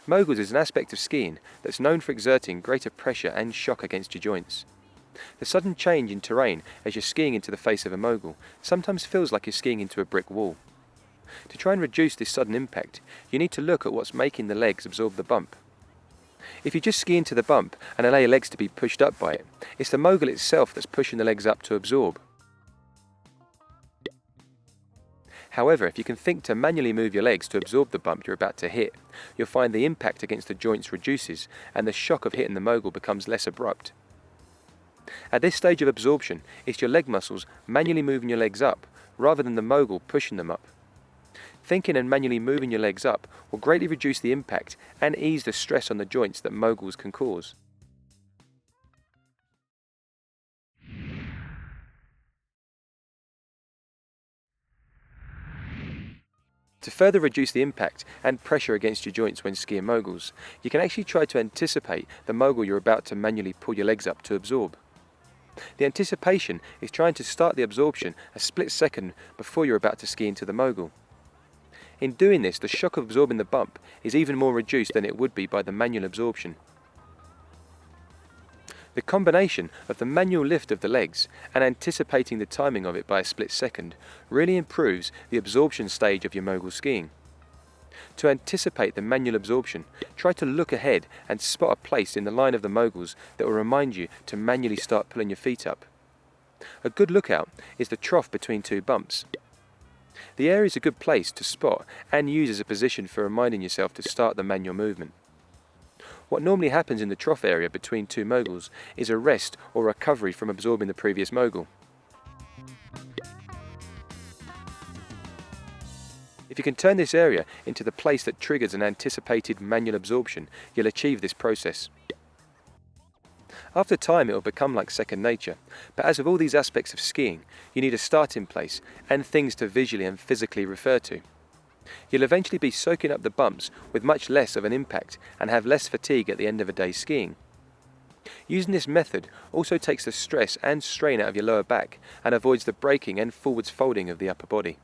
Moguls is an aspect of skiing that's known for exerting greater pressure and shock against your joints. The sudden change in terrain as you're skiing into the face of a mogul sometimes feels like you're skiing into a brick wall. To try and reduce this sudden impact, you need to look at what's making the legs absorb the bump. If you just ski into the bump and allow your legs to be pushed up by it, it's the mogul itself that's pushing the legs up to absorb. However, if you can think to manually move your legs to absorb the bump you're about to hit, you'll find the impact against the joints reduces and the shock of hitting the mogul becomes less abrupt. At this stage of absorption, it's your leg muscles manually moving your legs up, rather than the mogul pushing them up. Thinking and manually moving your legs up will greatly reduce the impact and ease the stress on the joints that moguls can cause. To further reduce the impact and pressure against your joints when skiing moguls, you can actually try to anticipate the mogul you're about to manually pull your legs up to absorb. The anticipation is trying to start the absorption a split second before you're about to ski into the mogul. In doing this, the shock of absorbing the bump is even more reduced than it would be by the manual absorption. The combination of the manual lift of the legs and anticipating the timing of it by a split second really improves the absorption stage of your mogul skiing. To anticipate the manual absorption, try to look ahead and spot a place in the line of the moguls that will remind you to manually start pulling your feet up. A good lookout is the trough between two bumps. The area is a good place to spot and use as a position for reminding yourself to start the manual movement. What normally happens in the trough area between two moguls is a rest or recovery from absorbing the previous mogul. If you can turn this area into the place that triggers an anticipated manual absorption, you'll achieve this process. After time it will become like second nature, but as with all these aspects of skiing, you need a starting place and things to visually and physically refer to. You'll eventually be soaking up the bumps with much less of an impact and have less fatigue at the end of a day's skiing. Using this method also takes the stress and strain out of your lower back and avoids the breaking and forwards folding of the upper body.